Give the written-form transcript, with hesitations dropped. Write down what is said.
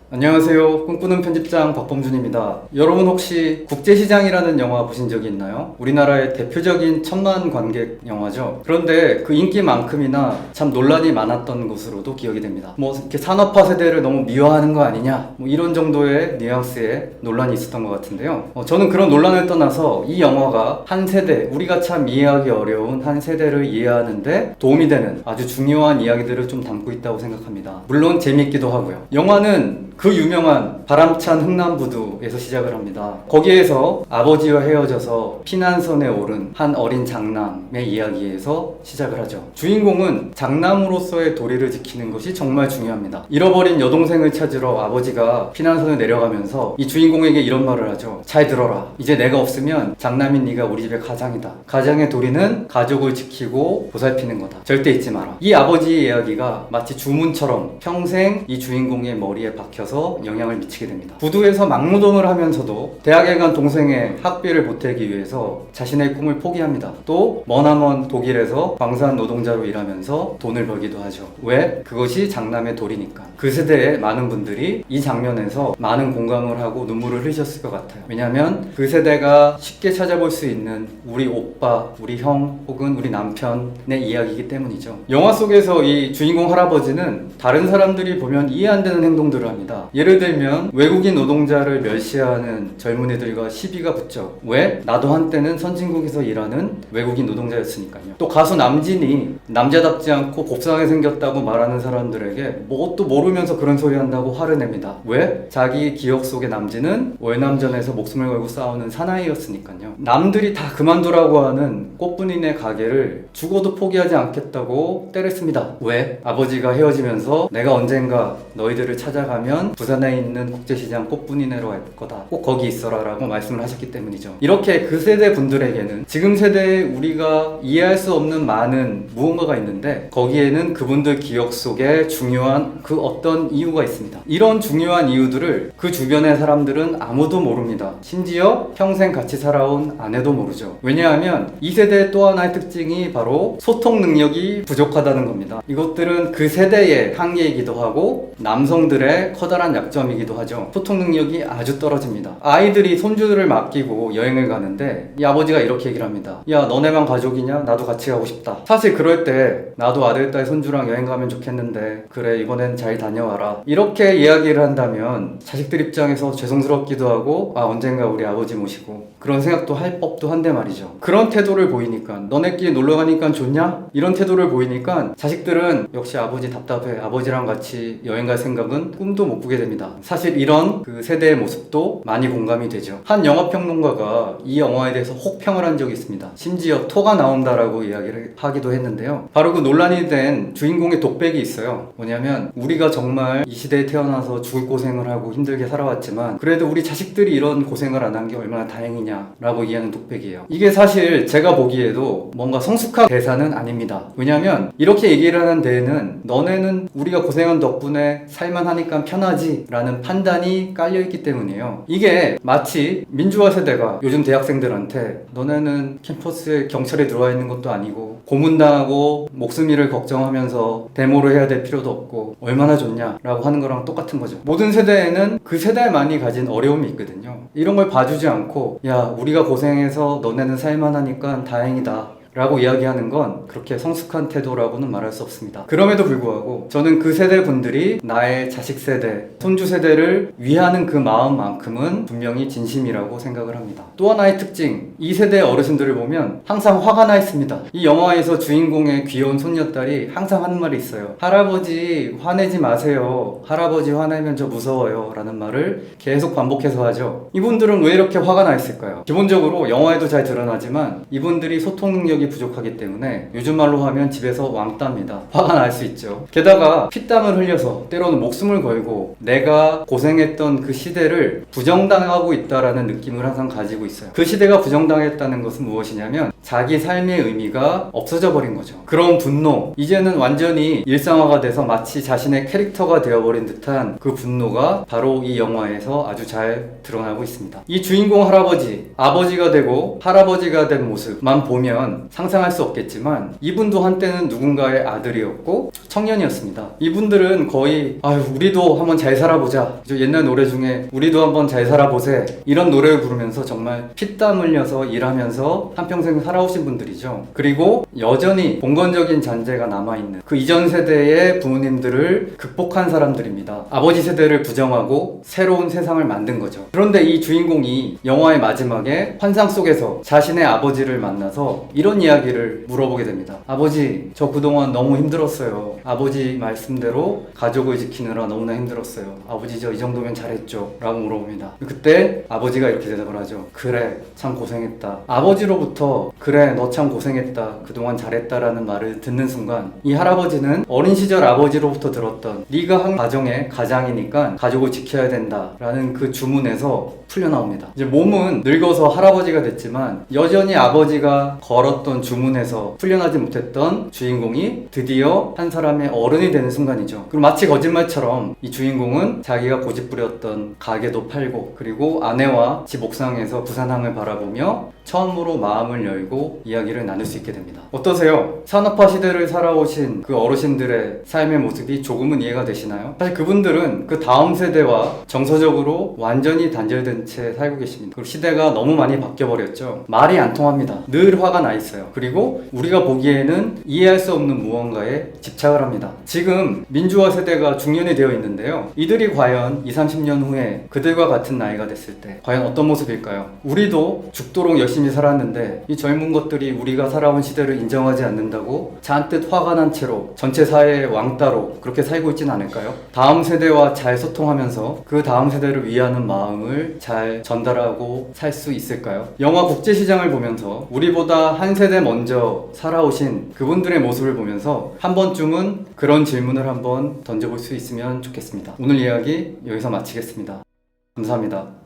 안녕하세요. 꿈꾸는 편집장 박범준입니다. 여러분 혹시 국제시장이라는 영화 보신 적이 있나요? 우리나라의 대표적인 천만 관객 영화죠. 그런데 그 인기만큼이나 참 논란이 많았던 것으로도 기억이 됩니다. 이렇게 산업화 세대를 너무 미화하는 거 아니냐, 이런 정도의 뉘앙스의 논란이 있었던 것 같은데요. 저는 그런 논란을 떠나서 이 영화가 한 세대, 우리가 참 이해하기 어려운 한 세대를 이해하는데 도움이 되는 아주 중요한 이야기들을 좀 담고 있다고 생각합니다. 물론 재미있기도 하고요. 영화는 그 유명한 바람찬 흥남부두에서 시작을 합니다. 거기에서 아버지와 헤어져서 피난선에 오른 한 어린 장남의 이야기에서 시작을 하죠. 주인공은 장남으로서의 도리를 지키는 것이 정말 중요합니다. 잃어버린 여동생을 찾으러 아버지가 피난선을 내려가면서 이 주인공에게 이런 말을 하죠. 잘 들어라. 이제 내가 없으면 장남인 네가 우리 집의 가장이다. 가장의 도리는 가족을 지키고 보살피는 거다. 절대 잊지 마라. 이 아버지의 이야기가 마치 주문처럼 평생 이 주인공의 머리에 박혀 영향을 미치게 됩니다. 부두에서 막노동을 하면서도 대학에 간 동생의 학비를 보태기 위해서 자신의 꿈을 포기합니다. 또 머나먼 독일에서 광산 노동자로 일하면서 돈을 벌기도 하죠. 왜? 그것이 장남의 도리니까. 그 세대의 많은 분들이 이 장면에서 많은 공감을 하고 눈물을 흘리셨을 것 같아요. 왜냐하면 그 세대가 쉽게 찾아볼 수 있는 우리 오빠, 우리 형 혹은 우리 남편의 이야기이기 때문이죠. 영화 속에서 이 주인공 할아버지는 다른 사람들이 보면 이해 안 되는 행동들을 합니다. 예를 들면 외국인 노동자를 멸시하는 젊은이들과 시비가 붙죠. 왜? 나도 한때는 선진국에서 일하는 외국인 노동자였으니까요. 또 가수 남진이 남자답지 않고 곱상하게 생겼다고 말하는 사람들에게 뭣도 모르면서 그런 소리 한다고 화를 냅니다. 왜? 자기 기억 속의 남진은 월남전에서 목숨을 걸고 싸우는 사나이였으니까요. 남들이 다 그만두라고 하는 꽃분이네 가게를 죽어도 포기하지 않겠다고 때렸습니다. 왜? 아버지가 헤어지면서 내가 언젠가 너희들을 찾아가면 부산에 있는 국제시장 꽃분이네로 갈 거다. 꼭 거기 있어라 라고 말씀을 하셨기 때문이죠. 이렇게 그 세대 분들에게는 지금 세대에 우리가 이해할 수 없는 많은 무언가가 있는데 거기에는 그분들 기억 속에 중요한 그 어떤 이유가 있습니다. 이런 중요한 이유들을 그 주변의 사람들은 아무도 모릅니다. 심지어 평생 같이 살아온 아내도 모르죠. 왜냐하면 이 세대의 또 하나의 특징이 바로 소통 능력이 부족하다는 겁니다. 이것들은 그 세대의 한계이기도 하고 남성들의 커다란 약점이기도 하죠. 소통 능력이 아주 떨어집니다. 아이들이 손주를 맡기고 여행을 가는데 이 아버지가 이렇게 얘기를 합니다. 야, 너네만 가족이냐? 나도 같이 가고 싶다. 사실 그럴 때 나도 아들, 딸, 손주랑 여행 가면 좋겠는데 그래, 이번엔 잘 다녀와라. 이렇게 이야기를 한다면 자식들 입장에서 죄송스럽기도 하고 언젠가 우리 아버지 모시고 그런 생각도 할 법도 한데 말이죠. 그런 태도를 보이니까 너네끼리 놀러 가니까 좋냐? 이런 태도를 보이니까 자식들은 역시 아버지 답답해. 아버지랑 같이 여행 갈 생각은 꿈도 못 꾸게 됩니다. 사실 이런 그 세대의 모습도 많이 공감이 되죠. 한 영화평론가가 이 영화에 대해서 혹평을 한 적이 있습니다. 심지어 토가 나온다라고 이야기를 하기도 했는데요. 바로 그 논란이 된 주인공의 독백이 있어요. 뭐냐면 우리가 정말 이 시대에 태어나서 죽을 고생을 하고 힘들게 살아왔지만 그래도 우리 자식들이 이런 고생을 안 한 게 얼마나 다행이냐라고 얘기하는 독백이에요. 이게 사실 제가 보기에도 뭔가 성숙한 대사는 아닙니다. 왜냐면 이렇게 얘기를 하는 데에는 너네는 우리가 고생한 덕분에 살만하니까 편하지 라는 판단이 깔려있기 때문이에요. 이게 마치 민주화 세대가 요즘 대학생들한테 너네는 캠퍼스에 경찰에 들어와 있는 것도 아니고 고문당하고 목숨이를 걱정하면서 데모를 해야 될 필요도 없고 얼마나 좋냐 라고 하는 거랑 똑같은 거죠. 모든 세대에는 그 세대만이 가진 어려움이 있거든요. 이런 걸 봐주지 않고 야, 우리가 고생해서 너네는 살만하니까 다행이다 라고 이야기하는 건 그렇게 성숙한 태도라고는 말할 수 없습니다. 그럼에도 불구하고 저는 그 세대 분들이 나의 자식 세대, 손주 세대를 위하는 그 마음만큼은 분명히 진심이라고 생각을 합니다. 또 하나의 특징, 이 세대의 어르신들을 보면 항상 화가 나 있습니다. 이 영화에서 주인공의 귀여운 손녀딸이 항상 하는 말이 있어요. 할아버지 화내지 마세요. 할아버지 화내면 저 무서워요 라는 말을 계속 반복해서 하죠. 이분들은 왜 이렇게 화가 나 있을까요? 기본적으로 영화에도 잘 드러나지만 이분들이 소통 능력이 부족하기 때문에 요즘 말로 하면 집에서 왕따입니다. 화가 날 수 있죠. 게다가 피땀을 흘려서 때로는 목숨을 걸고 내가 고생했던 그 시대를 부정당하고 있다라는 느낌을 항상 가지고 있어요. 그 시대가 부정당했다는 것은 무엇이냐면 자기 삶의 의미가 없어져 버린 거죠. 그런 분노, 이제는 완전히 일상화가 돼서 마치 자신의 캐릭터가 되어버린 듯한 그 분노가 바로 이 영화에서 아주 잘 드러나고 있습니다. 이 주인공 할아버지, 아버지가 되고 할아버지가 된 모습만 보면 상상할 수 없겠지만 이분도 한때는 누군가의 아들이었고 청년이었습니다. 이분들은 거의 우리도 한번 잘 살아보자, 옛날 노래 중에 우리도 한번 잘 살아보세, 이런 노래를 부르면서 정말 피땀 흘려서 일하면서 한평생 살아오신 분들이죠. 그리고 여전히 봉건적인 잔재가 남아있는 그 이전 세대의 부모님들을 극복한 사람들입니다. 아버지 세대를 부정하고 새로운 세상을 만든 거죠. 그런데 이 주인공이 영화의 마지막에 환상 속에서 자신의 아버지를 만나서 이런 이야기를 물어보게 됩니다. 아버지, 저 그동안 너무 힘들었어요. 아버지 말씀대로 가족을 지키느라 너무나 힘들었어요. 아버지, 저 이 정도면 잘했죠? 라고 물어봅니다. 그때 아버지가 이렇게 대답을 하죠. 그래, 참 고생했다. 아버지로부터 그래, 너 참 고생했다, 그동안 잘했다라는 말을 듣는 순간 이 할아버지는 어린 시절 아버지로부터 들었던 네가 한 가정의 가장이니까 가족을 지켜야 된다 라는 그 주문에서 풀려나옵니다. 이제 몸은 늙어서 할아버지가 됐지만 여전히 아버지가 걸었던 주문에서 풀려나지 못했던 주인공이 드디어 한 사람의 어른이 되는 순간이죠. 그리고 마치 거짓말처럼 이 주인공은 자기가 고집부렸던 가게도 팔고 그리고 아내와 집 옥상에서 부산항을 바라보며 처음으로 마음을 열고 이야기를 나눌 수 있게 됩니다. 어떠세요? 산업화 시대를 살아오신 그 어르신들의 삶의 모습이 조금은 이해가 되시나요? 사실 그분들은 그 다음 세대와 정서적으로 완전히 단절된 채 살고 계십니다. 그리고 시대가 너무 많이 바뀌어버렸죠. 말이 안 통합니다. 늘 화가 나 있어요. 그리고 우리가 보기에는 이해할 수 없는 무언가에 집착을 합니다. 지금 민주화 세대가 중년이 되어 있는데요. 이들이 과연 20, 30년 후에 그들과 같은 나이가 됐을 때 과연 어떤 모습일까요? 우리도 죽도록 열심히 살았는데 이 젊은 것들이 우리가 살아온 시대를 인정하지 않는다고 잔뜩 화가 난 채로 전체 사회의 왕따로 그렇게 살고 있진 않을까요? 다음 세대와 잘 소통하면서 그 다음 세대를 위하는 마음을 잘 전달하고 살 수 있을까요? 영화 국제시장을 보면서 우리보다 한 세대 먼저 살아오신 그분들의 모습을 보면서 한 번쯤은 그런 질문을 한번 던져볼 수 있으면 좋겠습니다. 오늘 이야기 여기서 마치겠습니다. 감사합니다.